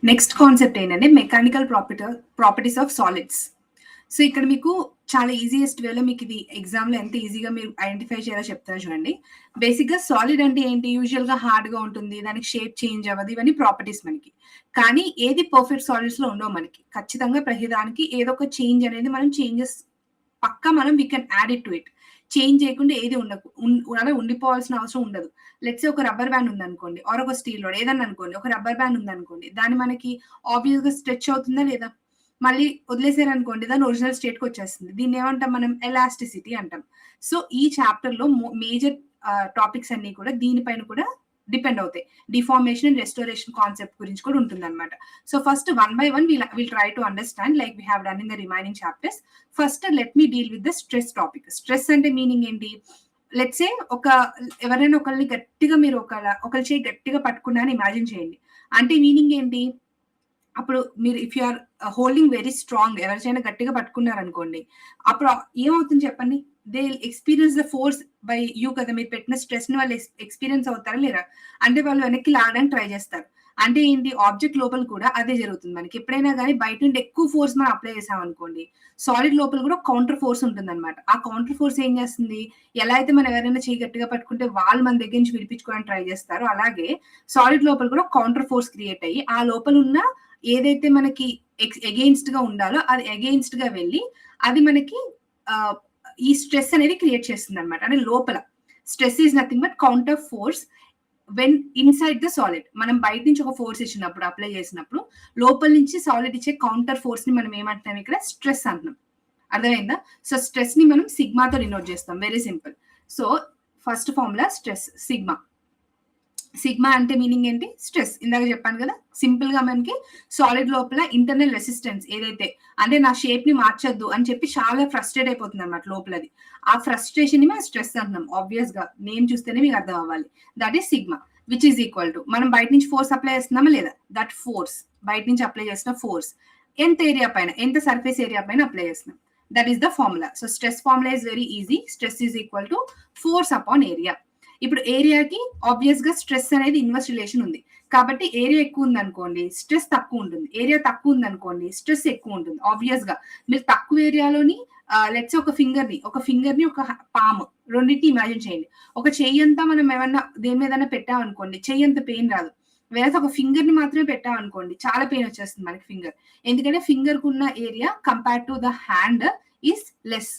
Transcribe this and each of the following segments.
Next concept ఏంటంటే mechanical properties of solids. So ఇక్కడ మీకు చాలా ఈజియెస్ట్ వేలో మీకు ఇది ఎగ్జామ్లో ఎంత ఈజీగా మీరు ఐడెంటిఫై చేయాలో చెప్తాను చూడండి. బేసిక్గా సాలిడ్ అంటే ఏంటి, యూజువల్గా హార్డ్గా ఉంటుంది, దానికి షేప్ చేంజ్ అవ్వదు, ఇవన్నీ ప్రాపర్టీస్ మనకి. కానీ ఏది పర్ఫెక్ట్ సాలిడ్స్లో ఉండవు మనకి. ఖచ్చితంగా ప్రతిదానికి ఏదో ఒక చేంజ్ అనేది మనం చేంజెస్ పక్కా మనం we can add it to it. Change చేయకుండా ఏది అలా ఉండిపోవాల్సిన అవసరం ఉండదు. లెట్స్ ఒక రబ్బర్ బ్యాండ్ ఉందనుకోండి, ఆర్ ఒక స్టీల్ రాడ్ ఏదన్నా అనుకోండి, ఒక రబ్బర్ బ్యాండ్ ఉందనుకోండి, దాన్ని మనకి ఆబ్వియస్ గా స్ట్రెచ్ అవుతుందా లేదా, మళ్ళీ వదిలేసారనుకోండి దాని ఒరిజినల్ స్టేట్ కి వచ్చేస్తుంది. దీన్ని ఏమంటాం మనం, ఎలాస్టిసిటీ అంటాం. సో ఈ చాప్టర్ లో మేజర్ టాపిక్స్ అన్ని కూడా దీనిపైన కూడా డిపెండ్ అవుతాయి. డిఫార్మేషన్ అండ్ రెస్టోరేషన్ కాన్సెప్ట్ గురించి కూడా ఉంటుంది అనమాట. So first one by one will try to understand like we have done in the remaining chapters. First let me deal with the stress topic. Stress అంటే meaning ఏంటి, let's say ఎవరైనా ఒకరిని గట్టిగా మీరు ఒకరి చేయి గట్టిగా పట్టుకున్నా అని ఇమాజిన్ చేయండి. అంటే మీనింగ్ ఏంటి, అప్పుడు మీరు if you are holding very strong, ఎవరిచైనా గట్టిగా పట్టుకున్నారు అనుకోండి, అప్పుడు ఏమవుతుంది చెప్పండి, they experience the force by you కదా. మీరు పెట్టిన స్ట్రెస్ ని వాళ్ళు ఎక్స్పీరియన్స్ అవుతారా లేరా, అంటే వాళ్ళు వెనక్కి లాగడానికి ట్రై చేస్తారు. అంటే ఏంటి, ఆబ్జెక్ట్ లోపల కూడా అదే జరుగుతుంది మనకి. ఎప్పుడైనా కానీ బయట నుండి ఎక్కువ ఫోర్స్ మనం అప్లై చేసాం అనుకోండి, సాలిడ్ లోపల కూడా కౌంటర్ ఫోర్స్ ఉంటుంది అనమాట. ఆ కౌంటర్ ఫోర్స్ ఏం చేస్తుంది, ఎలా అయితే మనం ఎవరైనా చేయి గట్టిగా పట్టుకుంటే వాళ్ళు మన దగ్గర నుంచి విడిపించుకోవడానికి ట్రై చేస్తారో, అలాగే సాలిడ్ లోపల కూడా కౌంటర్ ఫోర్స్ క్రియేట్ అయ్యి ఆ లోపల ఉన్న ఏదైతే మనకి అగెయిన్స్ట్ గా ఉండాలో అది అగెయిన్స్ట్ గా వెళ్ళి అది మనకి ఈ స్ట్రెస్ అనేది క్రియేట్ చేస్తుంది అనమాట. అంటే లోపల stress is nothing but counter force when inside the solid. మనం బయట నుంచి ఒక ఫోర్స్ ఇచ్చినప్పుడు, అప్లై చేసినప్పుడు లోపల నుంచి సాలిడ్ ఇచ్చే కౌంటర్ ఫోర్స్ ని మనం ఏమంటున్నాం ఇక్కడ, స్ట్రెస్ అంటున్నాం. అర్థమైందా? సో స్ట్రెస్ ని మనం సిగ్మాతో డినోట్ చేస్తాం. Very simple. So first formula stress sigma. Sigma అంటే మీనింగ్ ఏంటి, స్ట్రెస్. ఇందాక చెప్పాను కదా, సింపుల్ గా మనకి సాలిడ్ లోపల ఇంటర్నల్ రెసిస్టెన్స్ ఏదైతే, అంటే నా షేప్ ని మార్చొద్దు అని చెప్పి చాలా ఫ్రస్ట్రేట్ అయిపోతుంది అనమాట లోపలది. ఆ ఫ్రస్ట్రేషన్ ని మనం స్ట్రెస్ అంటున్నాం. ఆబ్వియస్ గా నేమ్ చూస్తేనే మీకు అర్థం అవ్వాలి. That is sigma which is equal to, మనం బయట నుంచి ఫోర్స్ అప్లై చేస్తున్నామా లేదా, దట్ ఫోర్స్ బయట నుంచి అప్లై చేసిన ఫోర్స్ ఎంత ఏరియా పైన, ఎంత సర్ఫేస్ ఏరియా పైన అప్లై చేస్తున్నాం. That is the formula. So stress formula is very easy. Stress is equal to force upon area. ఇప్పుడు ఏరియాకి ఆబ్వియస్ గా స్ట్రెస్ అనేది ఇన్వర్స్ రిలేషన్ ఉంది. కాబట్టి ఏరియా ఎక్కువ ఉంది అనుకోండి, స్ట్రెస్ తక్కువ ఉంటుంది. ఏరియా తక్కువ ఉంది అనుకోండి, స్ట్రెస్ ఎక్కువ ఉంటుంది. ఆబ్వియస్ గా మీరు తక్కువ ఏరియాలోని లెట్స్ ఒక ఫింగర్ ని ఒక పామ్ రెండింటిని ఇమాజిన్ చేయండి. ఒక చెయ్యి అంతా మనం ఏమన్నా దేని మీద పెట్టామనుకోండి, చెయ్యి అంత పెయిన్ రాదు. వేరే ఒక ఫింగర్ ని మాత్రమే పెట్టామనుకోండి, చాలా పెయిన్ వచ్చేస్తుంది మనకి ఫింగర్. ఎందుకంటే ఫింగర్ కు ఉన్న area compare to the hand is less.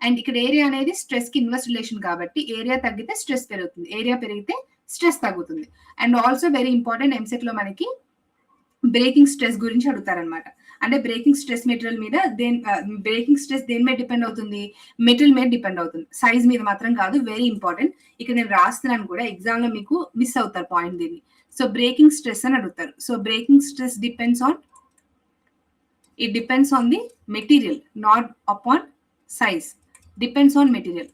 And ఇక్కడ ఏరియా అనేది స్ట్రెస్ కి ఇన్వర్స్ రిలేషన్ కాబట్టి ఏరియా తగ్గితే స్ట్రెస్ పెరుగుతుంది, ఏరియా పెరిగితే స్ట్రెస్ తగ్గుతుంది. And also very important, EAMCET లో మనకి బ్రేకింగ్ స్ట్రెస్ గురించి అడుగుతారనమాట. అంటే బ్రేకింగ్ స్ట్రెస్ మెటీరియల్ మీద బ్రేకింగ్ స్ట్రెస్ దేని మీద డిపెండ్ అవుతుంది, మెటీరియల్ మీద డిపెండ్ అవుతుంది, సైజ్ మీద మాత్రం కాదు. Very important. ఇక్కడ నేను రాస్తున్నాను కూడా, ఎగ్జామ్ లో మీకు మిస్ అవుతారు పాయింట్ దీన్ని. సో బ్రేకింగ్ స్ట్రెస్ అని అడుగుతారు. So breaking stress depends on the material, not upon size. Depends on material,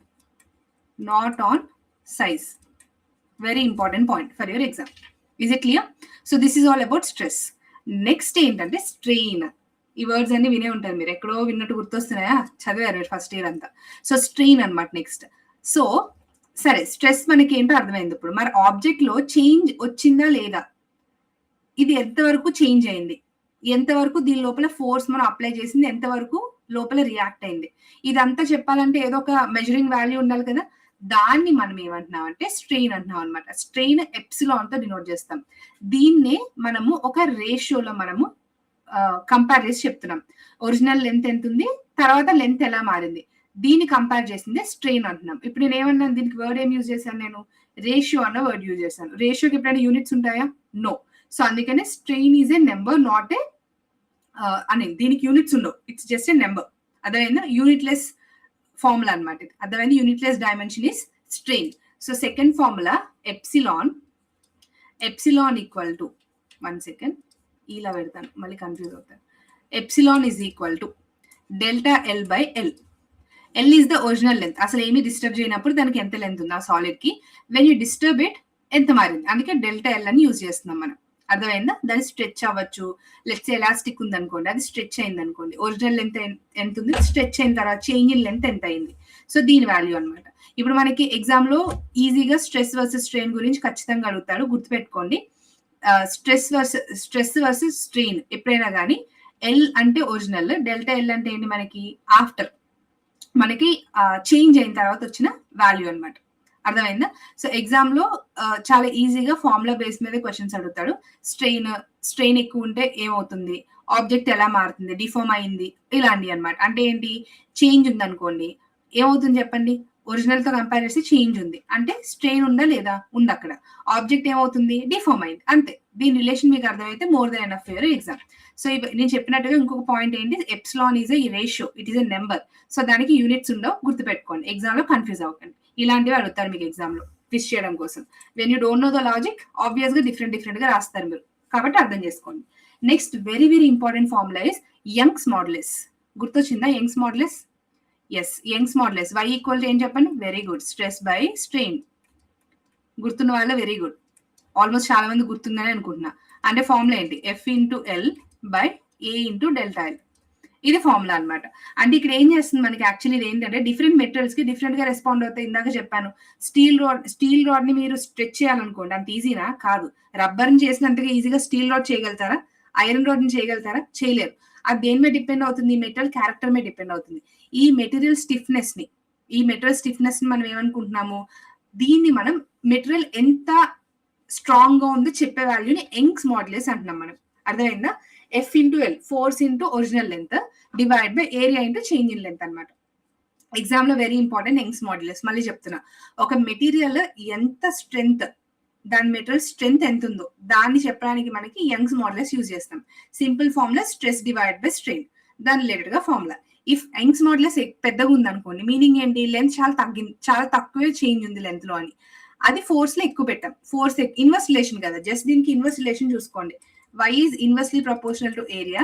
not on size. Very important point for your exam. Is it clear? So this is all about stress. Next ఏంటంటే strain. ఈ words అన్ని వినే ఉంటారు మీరు, ఎక్కడో విన్నట్టు గుర్తొస్తున్నాయా, చదివారు first year అంతా. So strain అనమాట నెక్స్ట్. సో సరే, స్ట్రెస్ మనకి ఏంటో అర్థమైంది. ఇప్పుడు మరి ఆబ్జెక్ట్ లో చేంజ్ వచ్చిందా లేదా, ఇది ఎంతవరకు చేంజ్ అయింది, ఎంతవరకు దీని లోపల ఫోర్స్ మనం అప్లై చేసింది, ఎంతవరకు లోపల రియాక్ట్ అయింది, ఇదంతా చెప్పాలంటే ఏదో ఒక మెజరింగ్ వాల్యూ ఉండాలి కదా. దాన్ని మనం ఏమంటున్నాం అంటే స్ట్రెయిన్ అంటున్నాం అనమాట. స్ట్రెయిన్ ఎప్సిలాన్ తో డినోట్ చేస్తాం. దీన్నే మనము ఒక రేషియోలో మనము కంపేర్ చేసి చెప్తున్నాం. ఒరిజినల్ లెంత్ ఎంత ఉంది, తర్వాత లెంత్ ఎలా మారింది, దీన్ని కంపేర్ చేసిందే స్ట్రెయిన్ అంటున్నాం. ఇప్పుడు నేను ఏమన్నాను, దీనికి వర్డ్ ఏం యూజ్ చేశాను, నేను రేషియో అన్న వర్డ్ యూజ్ చేశాను. రేషియోకి ఎప్పుడైనా యూనిట్స్ ఉంటాయా, నో. సో అందుకనే strain is a number, not a అని, దీనికి యూనిట్స్ ఉండవు, ఇట్స్ జస్ట్ ఏ నెంబర్. అదైనా యూనిట్ లెస్ ఫార్ములా అనమాట. అదైనా unit less dimension is strain. So second formula epsilon equal to, 1 second ఇలా పెడతాను మళ్ళీ కన్ఫ్యూజ్ అవుతాను. Epsilon is equal to delta L by L. L is the original length, అసలు ఏమీ disturb చేయనప్పుడు దానికి ఎంత లెంత్ ఉంది ఆ సాలిడ్ కి, వెన్ యూ డిస్టర్బ్ ఇట్ ఎంత మారింది, అందుకే డెల్టా ఎల్ అని యూజ్ చేస్తున్నాం మనం. అర్థమైందా? దాన్ని స్ట్రెచ్ అవ్వచ్చు. లెట్స్ ఎలాస్టిక్ ఉంది అనుకోండి, అది స్ట్రెచ్ అయింది అనుకోండి, ఒరిజినల్ లెంత్ ఎంత ఉంది, స్ట్రెచ్ అయిన తర్వాత చేంజ్ ఇన్ లెంత్ ఎంత అయింది. సో దీని వాల్యూ అనమాట. ఇప్పుడు మనకి ఎగ్జామ్ లో ఈజీగా స్ట్రెస్ వర్సెస్ స్ట్రెయిన్ గురించి ఖచ్చితంగా అడుగుతాడు, గుర్తుపెట్టుకోండి. స్ట్రెస్ వర్సెస్ స్ట్రెయిన్ ఎప్పుడైనా కానీ ఎల్ అంటే ఒరిజినల్, డెల్టా ఎల్ అంటే ఏంటి మనకి ఆఫ్టర్ మనకి చేంజ్ అయిన తర్వాత వచ్చిన వాల్యూ అన్నమాట. అర్థమైందా? సో ఎగ్జామ్ లో చాలా ఈజీగా ఫార్ములా బేస్ మీద క్వశ్చన్స్ అడుగుతాడు. స్ట్రెయిన్ ఎక్కువ ఉంటే ఏమవుతుంది, ఆబ్జెక్ట్ ఎలా మారుతుంది, డిఫార్మ్ అయింది, ఇలాంటివి అన్నమాట. అంటే ఏంటి, చేంజ్ ఉంది అనుకోండి ఏమవుతుంది చెప్పండి, ఒరిజినల్ తో కంపేర్ చేస్తే చేంజ్ ఉంది అంటే స్ట్రెయిన్ ఉందా లేదా, ఉంది అక్కడ. ఆబ్జెక్ట్ ఏమవుతుంది, డిఫార్మ్ అయింది, అంతే. దీని రిలేషన్ మీకు అర్థమైతే more than enough for exam. So నేను చెప్పినట్టుగా ఇంకొక పాయింట్ ఏంటి, epsilon is a ratio, it is a number. So దానికి యూనిట్స్ ఉండవు, గుర్తుపెట్టుకోండి. ఎగ్జామ్ లో కన్ఫ్యూజ్ అవ్వకండి. ఇలాంటివి అడుగుతారు మీకు ఎగ్జామ్ లో ట్విస్ట్ చేయడం కోసం. When you don't know the logic obvious గా డిఫరెంట్ గా రాస్తారు మీరు, కాబట్టి అర్థం చేసుకోండి. Next very very important formula is Young's modulus. గుర్తొచ్చిందా Young's modulus? Yes, Young's modulus y equal to ఏం చెప్పండి, very good, stress by strain. గుర్తున్న వాళ్ళు వెరీ గుడ్, ఆల్మోస్ట్ చాలా మంది గుర్తుందని అనుకుంటున్నా. అంటే ఫార్ములా ఏంటి, F into L by A into delta L. ఇది ఫార్ములా అన్నమాట. అంటే ఇక్కడ ఏం చేస్తుంది మనకి, యాక్చువల్లీ ఇది ఏంటంటే డిఫరెంట్ మెటీరియల్స్ కి డిఫరెంట్ గా రెస్పాండ్ అవుతాయి. ఇందాక చెప్పాను, స్టీల్ రాడ్ ని మీరు స్ట్రెచ్ చేయాలనుకోండి, అంత ఈజీనా కాదు. రబ్బర్ ని చేసినంతగా ఈజీగా స్టీల్ రాడ్ చేయగలుగుతారా, ఐరన్ రాడ్ ని చేయగలుగుతారా, చేయలేరు. అది దేని మీద డిపెండ్ అవుతుంది, మెటీరియల్ క్యారెక్టర్ మీద డిపెండ్ అవుతుంది. ఈ మెటీరియల్ స్టిఫ్నెస్ ని మనం ఏమనుకుంటున్నాము, దీన్ని మనం మెటీరియల్ ఎంత స్ట్రాంగ్ గా ఉందో చెప్పే వాల్యూని యంగ్స్ మాడ్యులస్ అంటున్నాం మనం. అర్థమైందా? F into L, force into original length divide by area into change in length అనమాట. ఎగ్జామ్ లో వెరీ ఇంపార్టెంట్ యంగ్స్ మాడ్యులస్. మళ్ళీ చెప్తున్నా, ఒక మెటీరియల్ ఎంత స్ట్రెంగ్త్, దాని మెటీరియల్ స్ట్రెంగ్త్ ఎంత ఉందో దాన్ని చెప్పడానికి మనకి యంగ్స్ మాడ్యులస్ యూజ్ చేస్తాం. Simple formula stress divide by strain, దాని రిలేటెడ్ గా ఫార్ములా. ఇఫ్ యంగ్స్ మాడ్యులస్ పెద్దగా ఉంది అనుకోండి, మీనింగ్ ఏంటి, లెంత్ చాలా తక్కువే చేంజ్ ఉంది లెంత్ లో అని. అది ఫోర్స్ లో ఎక్కువ పెట్టాం. ఫోర్స్ ఇన్వర్స్ రిలేషన్ కదా, జస్ట్ దీనికి ఇన్వర్స్ రిలేషన్ చూసుకోండి. y is inversely proportional to area,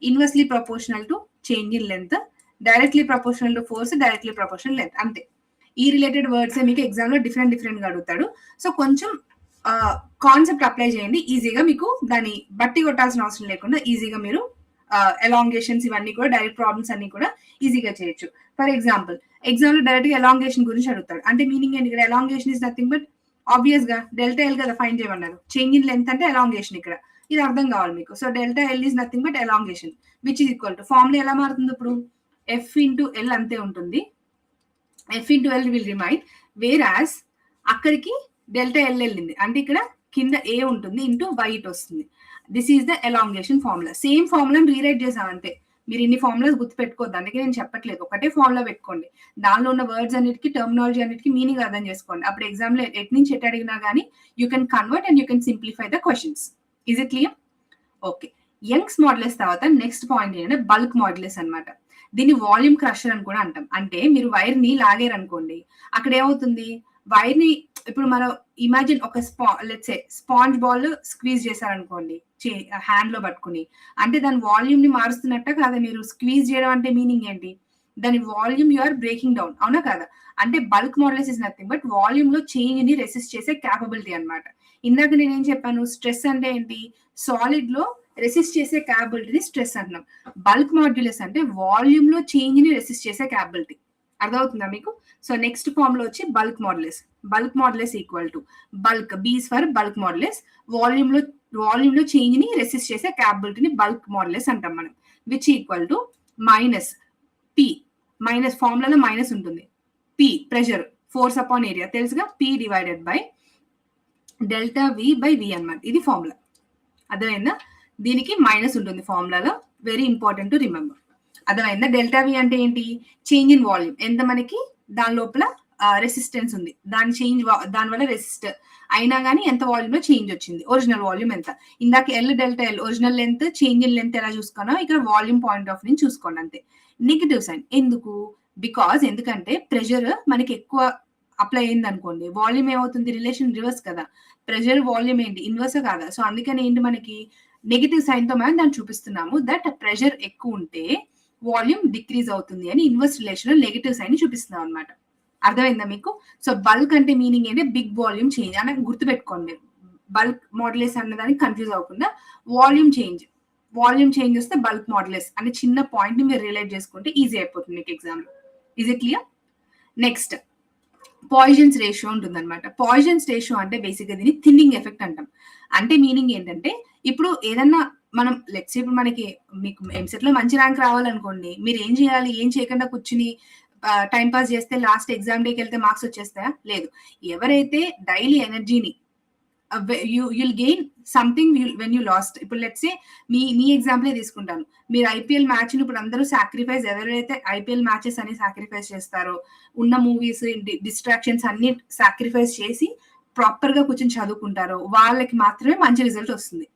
inversely proportional to change in length, directly proportional to force, directly proportional length. అంతే. ఈ రిలేటెడ్ వర్డ్స్ మీకు ఎగ్జామ్ లో డిఫరెంట్ గా అడుగుతాడు. సో కొంచెం కాన్సెప్ట్ అప్లై చేయండి, ఈజీగా మీకు దాన్ని బట్టి కొట్టాల్సిన అవసరం లేకుండా ఈజీగా మీరు ఎలాంగేషన్స్ ఇవన్నీ కూడా, డైరెక్ట్ ప్రాబ్లమ్స్ అన్ని కూడా ఈజీగా చేయొచ్చు. ఫర్ ఎగ్జాంపుల్ ఎగ్జామ్ లో డైరెక్ట్ గా ఎలాంగేషన్ గురించి అడుగుతాడు. అంటే మీనింగ్ ఏంటి, ఇక్కడ elongation is nothing but obvious గా డెల్టా ఎల్ కదా ఫైండ్ చేయమన్నారు. చేంజ్ ఇన్ లెంత్ అంటే ఎలాంగేషన్, ఇక్కడ ఇది అర్థం కావాలి మీకు. So delta L is nothing but elongation which is equal to, formula ఎలా మారుతుంది ఇప్పుడు, ఎఫ్ ఇంటూ ఎల్ అంతే ఉంటుంది. F into L will remain, where as అక్కడికి డెల్టా ఎల్ వెళ్ళింది అంటే ఇక్కడ కింద ఏ ఉంటుంది ఇంటూ వై ఇట్ వస్తుంది. This is the elongation formula. Same ఫార్ములాని రీరైట్ చేసాం అంతే. మీరు ఇన్ని ఫార్ములాస్ గుర్తుపెట్టుకోవద్దు, అందుకే నేను చెప్పట్లేదు. ఒకటే ఫార్ములా పెట్టుకోండి, దానిలో ఉన్న వర్డ్స్ అన్నిటికీ, టర్మినాలజీ అన్నిటికీ మీనింగ్ అర్థం చేసుకోండి. అప్పుడు ఎగ్జామ్ లో ఎట్ నుంచి ఎట్ అడిగినా కానీ you can convert and you can simplify the questions. Is it clear? Okay. Young's modulus తర్వాత నెక్స్ట్ పాయింట్ ఏంటంటే బల్క్ మాడ్యులస్ అనమాట. దీన్ని వాల్యూమ్ క్రషర్ అని కూడా అంటాం. అంటే మీరు వైర్ ని లాగారు అనుకోండి, అక్కడ ఏమవుతుంది, వైర్ ని ఇప్పుడు మనం ఇమాజిన్ ఒక let's say sponge ball squeeze చేశారనుకోండి హ్యాండ్ లో పట్టుకుని, అంటే దాని వాల్యూమ్ ని మారుస్తున్నట్ట కాదా. మీరు స్క్వీజ్ చేయడం అంటే మీనింగ్ ఏంటి, దాని volume you are breaking down, అవునా కాదా. అంటే bulk modulus is nothing but volume లో చేంజ్ ని రెసిస్ట్ చేసే క్యాపబిలిటీ అనమాట. ఇందాక నేనేం చెప్పాను, స్ట్రెస్ అంటే ఏంటి, సాలిడ్ లో రెసిస్ట్ చేసే క్యాపబిలిటీని స్ట్రెస్ అంటున్నాం. బల్క్ మాడ్యులస్ అంటే వాల్యూమ్ లో చేంజ్ ని రెసిస్ట్ చేసే క్యాపబిలిటీ. అర్థమవుతుందా మీకు? సో నెక్స్ట్ ఫార్మ్ లో వచ్చి bulk modulus equal to bulk, B's for bulk modulus, volume లో చేంజ్ ని రెసిస్ట్ చేసే క్యాపబిలిటీని బల్క్ మాడ్యులస్ అంటాం మనం. Which equal to minus P, minus ఫార్ములాలో మైనస్ ఉంటుంది, P pressure, force upon area తెలుసుగా, P divided by delta V by V అన్నమాట. ఇది ఫార్ములా. అర్థమైందా? దీనికి మైనస్ ఉంటుంది ఫార్ములాలో, వెరీ ఇంపార్టెంట్ టు రిమెంబర్. అర్థమైందా? డెల్టా వి అంటే ఏంటి, చేంజ్ ఇన్ వాల్యూమ్, ఎంత మనకి దాని లోపల రెసిస్టెన్స్ ఉంది, దాని వల్ల రెసిస్ట్ అయినా కానీ ఎంత వాల్యూమ్ లో చేంజ్ వచ్చింది, ఒరిజినల్ వాల్యూమ్ ఎంత. ఇందాక L delta L original length, change in length ఎలా చూసుకున్నా, ఇక్కడ వాల్యూమ్ పాయింట్ ఆఫ్ నుంచి చూసుకోండి అంతే. నెగిటివ్ సైన్ ఎందుకు, ఎందుకంటే ప్రెషర్ మనకి ఎక్కువ అప్లై అయింది అనుకోండి, వాల్యూమ్ ఏమవుతుంది, రిలేషన్ రివర్స్ కదా, ప్రెషర్ వాల్యూమ్ ఏంటి ఇన్వర్స్ కాదా. సో అందుకని ఏంటి మనకి నెగిటివ్ సైన్ తో మనం దాన్ని చూపిస్తున్నాము, దట్ ప్రెషర్ ఎక్కువ ఉంటే వాల్యూమ్ డిక్రీజ్ అవుతుంది అని ఇన్వర్స్ రిలేషన్ లో నెగిటివ్ సైన్ చూపిస్తున్నాం అనమాట. అర్థమైందా మీకు? సో బల్క్ అంటే మీనింగ్ ఏంటి, బిగ్ వాల్యూమ్ చేంజ్ అని గుర్తుపెట్టుకోండి. బల్క్ మాడ్యులస్ అన్నదానికి కన్ఫ్యూజ్ అవ్వకుండా వాల్యూమ్ చేంజ్ వస్తే బల్క్ మాడ్యులస్ అనే చిన్న పాయింట్ ని మీరు రిలేట్ చేసుకుంటే ఈజీ అయిపోతుంది మీకు ఎగ్జామ్ లో. Is it clear? Next poisons ratio ఉంటుందన్నమాట. పాయిజన్స్ రేషియో అంటే బేసిక్‌గా దీన్ని థిన్నింగ్ ఎఫెక్ట్ అంటాం. అంటే మీనింగ్ ఏంటంటే, ఇప్పుడు ఏదన్నా మనం లెట్స్ సే ఇప్పుడు మనకి మీకు ఎంసెట్‌లో మంచి ర్యాంక్ రావాలనుకోండి. మీరేం చేయాలి? ఏం చేయకుండా కూర్చొని టైమ్ పాస్ చేస్తే లాస్ట్ ఎగ్జామ్ డేకెళ్తే మార్క్స్ వచ్చేస్తాయా? లేదు. ఎవరైతే డైలీ ఎనర్జీని you'll gain something when you last. ఇప్పుడు లెట్స్ సే మీ ఎగ్జాంపులే తీసుకుంటాను. మీరు ఐపీఎల్ మ్యాచ్‌ని ఇప్పుడు అందరూ సాక్రిఫైస్ ఎవరైతే ఐపీఎల్ మ్యాచెస్ అని సాక్రిఫైస్ చేస్తారో, ఉన్న మూవీస్, డిస్ట్రాక్షన్స్ అన్ని సాక్రిఫైస్ చేసి ప్రాపర్‌గా కూర్చొని చదువుకుంటారో, వాళ్ళకి మాత్రమే మంచి రిజల్ట్ వస్తుంది.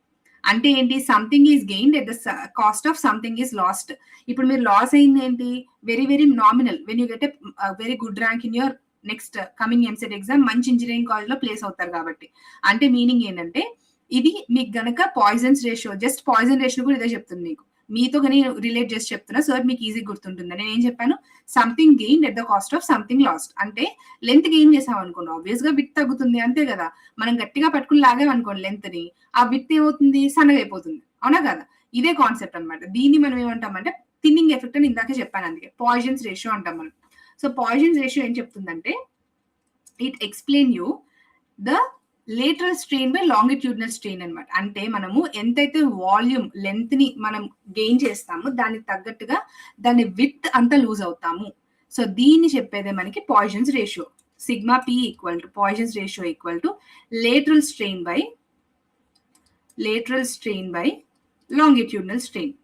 అంటే ఏంటి? Something is gained at the cost of something is lost. ఇప్పుడు మీరు లాస్ అయింది ఏంటి? Very very nominal. When you get a very good rank in your next coming EAMCET exam మంచి ఇంజినీరింగ్ కాలేజ్‌లో ప్లేస్ అవుతారు కాబట్టి. అంటే మీనింగ్ ఏంటంటే, ఇది మీకు గనక poisons ratio, just poison ratio కూడా ఇదే చెప్తుంది మీకు. మీతో గాని రిలేట్ చేసి చెప్తున్నా సో దట్ మీకు ఈజీగా గుర్తుంటుంది. నేనేం చెప్పాను? Something gained at the cost of something last. అంటే లెంత్ గెయిన్ చేసామనుకోండి ఆబ్వియస్‌గా విడ్త్ తగ్గుతుంది అంతే కదా! మనం గట్టిగా పట్టుకొని లాగామనుకోండి లెంత్‌ని, ఆ విడ్త్ ఏమవుతుంది? సన్నగా అయిపోతుంది. అవునా కదా? ఇదే కాన్సెప్ట్ అన్నమాట. దీన్ని మనం ఏమంటామంటే థిన్నింగ్ ఎఫెక్ట్ అని ఇందాకే చెప్పాను అందుకే. పాయిజన్స్ రేషియో అంటాం మనం. సో పాయిజన్స్ రేషియో ఏం చెప్తుందంటే, it explain you the lateral strain by longitudinal strain అన్నమాట. అంటే మనము ఎంతైతే వాల్యూమ్ లెంత్‌ని మనం గెయిన్ చేస్తామో దానికి తగ్గట్టుగా దాని విడ్త్ అంతా లూజ్ అవుతాము. సో దీన్ని చెప్పేదే మనకి poisons ratio. Sigma P equal to poisons ratio equal to lateral strain by longitudinal strain.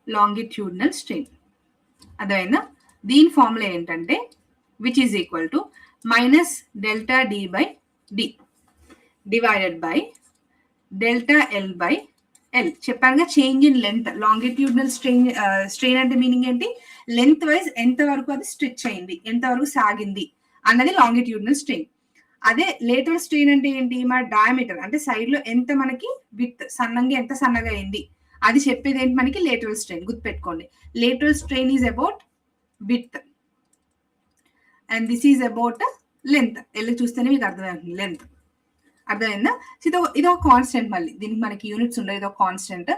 Longitudinal strain. అర్థమైందా? దీని ఫార్ములా ఏంటంటే which is equal to minus delta d by d divided by delta l by l. చెప్పానుగా change in length. Longitudinal strain అంటే meaning ఏంటి? Length wise ఎంత వరకు అది stretch అయింది, ఎంత వరకు సాగింది అన్నది లాంగిట్యూడినల్ స్ట్రెయిన్. అదే లేటరల్ స్ట్రెయిన్ అంటే ఏంటి? మన డయామీటర్ అంటే సైడ్ లో ఎంత మనకి విత్ సన్నంగా ఎంత సన్నగా అయింది అది చెప్పేది ఏంటి మనకి? Lateral strain. గుర్తుపెట్టుకోండి, lateral strain is about width and this is about length. వెళ్ళి చూస్తేనే మీకు అర్థమవుతుంది లెంత్. అర్థమైందా? ఇది ఒక కాన్స్టెంట్. మళ్ళీ దీనికి మనకి యూనిట్స్ ఉండవు, ఇది ఒక కాన్స్టెంట్.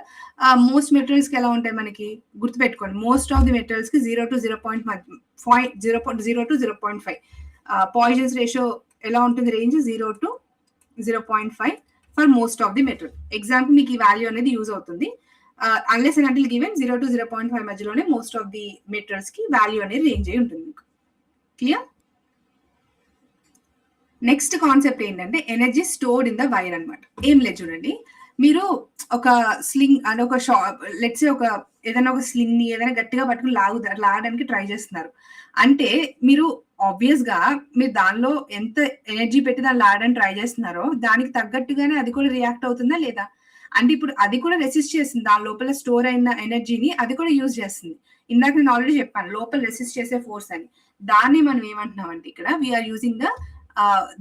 మోస్ట్ మెటీరియల్స్ కి ఎలా ఉంటాయి మనకి? గుర్తుపెట్టుకోండి, మోస్ట్ ఆఫ్ ది మెటీరియల్స్ కి 0 to 0.5. పాయిజన్స్ రేషియో ఎలా ఉంటుంది? Range 0 to 0.5 for most of the material. Example మీకు ఈ వాల్యూ అనేది యూజ్ అవుతుంది. Unless and until given 0 to 0.5 మధ్యలోనే మోస్ట్ ఆఫ్ ది మెటీరియల్స్ కి వాల్యూ అనేది రేంజ్ అయి ఉంటుంది. క్లియర్? నెక్స్ట్ కాన్సెప్ట్ ఏంటంటే energy stored in the wire అన్నమాట. ఏం లేదు చూడండి, మీరు ఒక స్లింగ్ అంటే ఒక లెట్స్ ఒక ఏదైనా ఒక స్లింగ్ ని ఏదైనా గట్టిగా పట్టుకుని లాగడానికి ట్రై చేస్తున్నారు. అంటే మీరు ఆబ్వియస్ గా మీరు దానిలో ఎంత ఎనర్జీ పెట్టి దాన్ని లాగడానికి ట్రై చేస్తున్నారో దానికి తగ్గట్టుగానే అది కూడా రియాక్ట్ అవుతుందా లేదా? అంటే ఇప్పుడు అది కూడా రెసిస్ట్ చేస్తుంది, దాని లోపల స్టోర్ అయిన ఎనర్జీని అది కూడా యూజ్ చేస్తుంది. ఇందాక నేను ఆల్రెడీ చెప్పాను లోపల రెసిస్ట్ చేసే ఫోర్స్ అని. దాన్ని మనం ఏమంటున్నాం అంటే ఇక్కడ we are using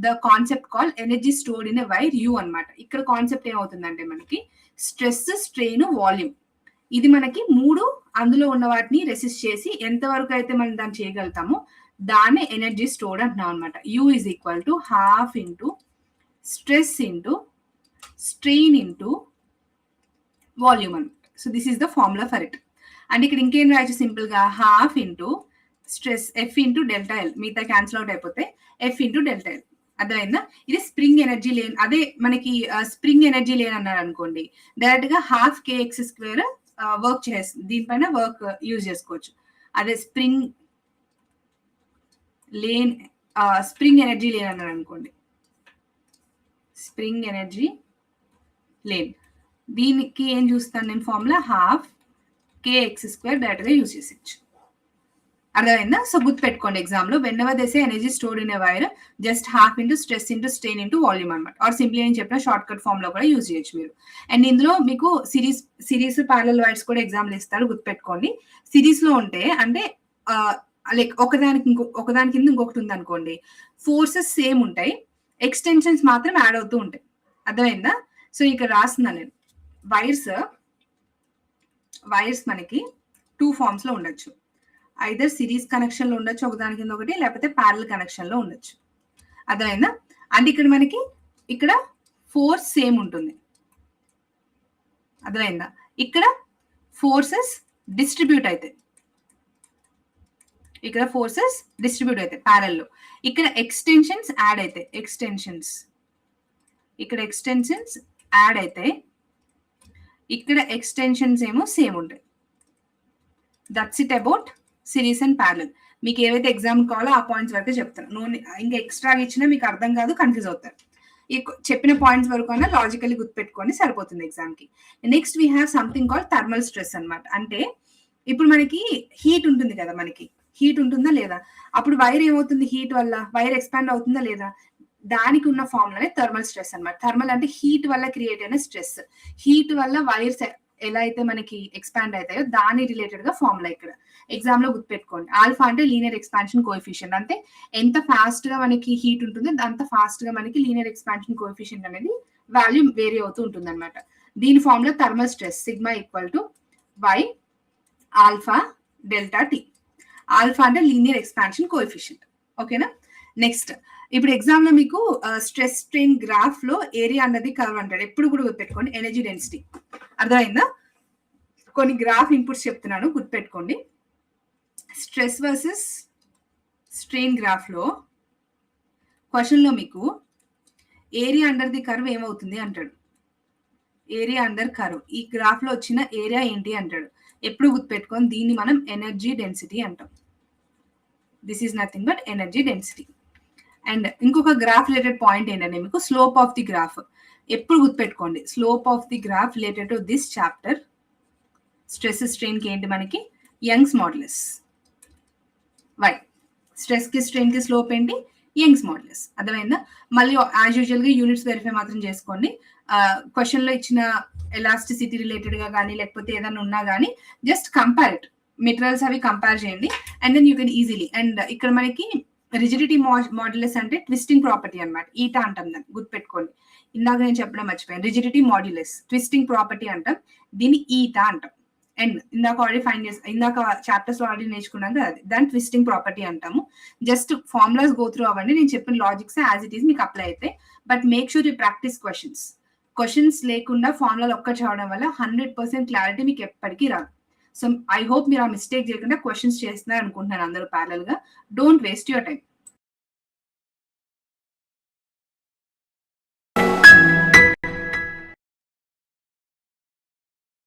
the concept call energy stored in a wire యూ అన్నమాట. ఇక్కడ కాన్సెప్ట్ ఏమవుతుందంటే మనకి స్ట్రెస్, స్ట్రెయిన్, వాల్యూమ్, ఇది మనకి మూడు అందులో ఉన్న వాటిని రెసిస్ట్ చేసి ఎంత వరకు అయితే మనం దాన్ని చేయగలుగుతామో దాన్ని ఎనర్జీ స్టోర్డ్ అంటున్నాం అనమాట. U is equal to half into stress into strain into volume అనమాట. So this is the formula for it. అంటే ఇక్కడ ఇంకేం రాయొచ్చు? సింపుల్ గా half into stress F into delta L, మిగతా క్యాన్సిల్ అవుట్ అయిపోతే ఎఫ్ ఇంటూ డెల్టా ఎల్. అర్థమైందా? ఇది స్ప్రింగ్ ఎనర్జీ లేన్. అదే మనకి స్ప్రింగ్ ఎనర్జీ లేన్ అన్నారు అనుకోండి, డైరెక్ట్ గా హాఫ్ కేఎక్స్ స్క్వేర్ వర్క్ చేస్తుంది, దీనిపైన వర్క్ యూజ్ చేసుకోవచ్చు. అదే స్ప్రింగ్ లేన్, స్ప్రింగ్ ఎనర్జీ లేన్ అన్నారు అనుకోండి, స్ప్రింగ్ ఎనర్జీ లేన్, దీనికి ఏం చూస్తాను నేను? Formula half k x square direct గా యూజ్ చేసేచ్చు. అర్థమైందా? సో గుర్తుపెట్టుకోండి ఎగ్జామ్ లో whenever they say energy stored in a wire just half into stress into strain into volume అనమాట. ఆర్ సింప్లీ అని చెప్పిన షార్ట్ కట్ ఫామ్ లో కూడా యూజ్ చేయొచ్చు మీరు. అండ్ ఇందులో మీకు సిరీస్ ప్యారలల్ వైర్స్ కూడా ఎగ్జామ్ లో ఇస్తాడు, గుర్తుపెట్టుకోండి. సిరీస్ లో ఉంటే అంటే లైక్ ఒకదాని కింద ఇంకొకటి ఉంది అనుకోండి, ఫోర్సెస్ సేమ్ ఉంటాయి, ఎక్స్టెన్షన్స్ మాత్రం యాడ్ అవుతూ ఉంటాయి. అర్థమైందా? సో ఇక్కడ రాస్తున్నాను నేను, వైర్స్ మనకి 2 ఫార్మ్స్ లో ఉండొచ్చు. ఐదర్ సిరీస్ కనెక్షన్ లో ఉండొచ్చు ఒకదాని కింద ఒకటి, లేకపోతే ప్యారలల్ కనెక్షన్ లో ఉండొచ్చు. అర్థమైందా? అంటే ఇక్కడ మనకి ఇక్కడ ఫోర్స్ సేమ్ ఉంటుంది. అర్థమైందా? ఇక్కడ ఫోర్సెస్ డిస్ట్రిబ్యూట్ అవుతాయి. ఇక్కడ ఫోర్సెస్ డిస్ట్రిబ్యూట్ అవుతాయి ప్యారల్ లో. ఇక్కడ ఎక్స్టెన్షన్స్ యాడ్ అవుతాయి. ఇక్కడ ఎక్స్టెన్షన్స్ యాడ్ అయితే ఇక్కడ ఎక్స్టెన్షన్స్ ఏమో సేమ్ ఉంటాయి. That's it about series and parallel. మీకు ఏవైతే ఎగ్జామ్ కావాలో ఆ పాయింట్స్ వరకు చెప్తాను. ఇంకా ఎక్స్ట్రా ఇచ్చినా మీకు అర్థం కాదు, కన్ఫ్యూజ్ అవుతారు. ఈ చెప్పిన పాయింట్స్ వరకు అయినా లాజికల్లీ గుర్తుపెట్టుకొని సరిపోతుంది ఎగ్జామ్ కి. Next we have something called thermal stress అనమాట. అంటే ఇప్పుడు మనకి హీట్ ఉంటుంది కదా, మనకి హీట్ ఉంటుందా లేదా, అప్పుడు వైర్ ఏమవుతుంది, హీట్ వల్ల వైర్ ఎక్స్పాండ్ అవుతుందా లేదా, దానికి ఉన్న ఫార్ములానే థర్మల్ స్ట్రెస్ అనమాట. థర్మల్ అంటే హీట్ వల్ల క్రియేట్ అయిన స్ట్రెస్. హీట్ వల్ల వైర్స్ ఎలా అయితే మనకి ఎక్స్పాండ్ అవుతాయో దాని రిలేటెడ్ గా ఫార్ములా ఇక్కడ ఎగ్జామ్ లో గుర్తుపెట్టుకోండి. ఆల్ఫా అంటే లీనియర్ ఎక్స్పాన్షన్ కోఎఫిషియంట్. అంటే ఎంత ఫాస్ట్ గా మనకి హీట్ ఉంటుందో అంత ఫాస్ట్ గా మనకి లీనియర్ ఎక్స్పాన్షన్ కోఎఫిషియంట్ అనేది వాల్యూ వేరీ అవుతూ ఉంటుంది అనమాట. దీని formula thermal stress sigma equal to buy alpha delta T. Alpha అంటే లీనియర్ ఎక్స్పాన్షన్ కోఎఫిషియంట్. ఓకేనా. నెక్స్ట్ ఇప్పుడు ఎగ్జామ్ లో మీకు స్ట్రెస్ స్ట్రెయిన్ గ్రాఫ్ లో ఏరియా అన్నది కర్వ్ అంటాడు. ఎప్పుడు కూడా గుర్తుపెట్టుకోండి. ఎనర్జీ డెన్సిటీ అర్థమైందా. కొన్ని గ్రాఫ్ ఇన్పుట్స్ చెప్తున్నాను, గుర్తుపెట్టుకోండి. స్ట్రెస్ వర్సెస్ స్ట్రెయిన్ గ్రాఫ్ లో క్వశ్చన్ లో మీకు ఏరియా అండర్ ది కర్వ్ ఏమవుతుంది అంటాడు. ఏరియా అండర్ కర్వ్ ఈ గ్రాఫ్ లో వచ్చిన ఏరియా ఏంటి అంటాడు. ఎప్పుడు గుర్తుపెట్టుకొని దీన్ని మనం ఎనర్జీ డెన్సిటీ అంటాం. This is nothing but energy density. And ఇంకొక గ్రాఫ్ రిలేటెడ్ పాయింట్ ఏంటంటే మీకు స్లోప్ ఆఫ్ ది గ్రాఫ్. ఎప్పుడు గుర్తుపెట్టుకోండి, slope of the graph related to this chapter stress strain కి ఏంటి మనకి యంగ్స్ మాడ్యులస్. వై స్ట్రెస్ కి స్ట్రెయిన్ కి స్లోప్ ఏంటి యంగ్స్ మాడ్యులస్. అర్థమైందా. మళ్ళీ యాజ్ యూజువల్ గా యూనిట్స్ వెరిఫై మాత్రం చేసుకోండి. క్వశ్చన్ లో ఇచ్చిన ఎలాస్టిసిటీ రిలేటెడ్ గా కానీ లేకపోతే ఏదైనా ఉన్నా కానీ జస్ట్ కంపేర్ ఇట్, మెటీరియల్స్ అవి కంపేర్ చేయండి and then you can easily. And ఇక్కడ మనకి రిజిడిటీ మాడ్యులస్ అంటే ట్విస్టింగ్ ప్రాపర్టీ అనమాట. ఈటా అంటాం దాన్ని, గుర్తుపెట్టుకోండి. ఇందాక నేను చెప్పడం మర్చిపోయాను. రిజిడిటీ మాడ్యులస్ ట్విస్టింగ్ ప్రాపర్టీ అంటాం, దీన్ని ఈటా అంటాం. అండ్ ఇందాక ఆల్రెడీ ఇందాక చాప్టర్స్ లో ఆల్రెడీ నేర్చుకున్నాం కదా, అది దాన్ని ట్విస్టింగ్ ప్రాపర్టీ అంటాము. జస్ట్ ఫార్ములాస్ గో త్రూ అవ్వండి. నేను చెప్పిన లాజిక్స్ యాజ్ ఇట్ ఈస్ మీకు అప్లై అయితే, but make sure you practice questions లేకుండా ఫార్ములాలు ఒక్క చదవడం వల్ల 100% క్లారిటీ మీకు ఎప్పటికీ రాదు. సో ఐ హోప్ మీరు ఆ మిస్టేక్ చేయకుండా క్వశ్చన్స్ చేస్తున్నారు అనుకుంటున్నాను అందరూ ప్యారల్ గా. Don't waste your time.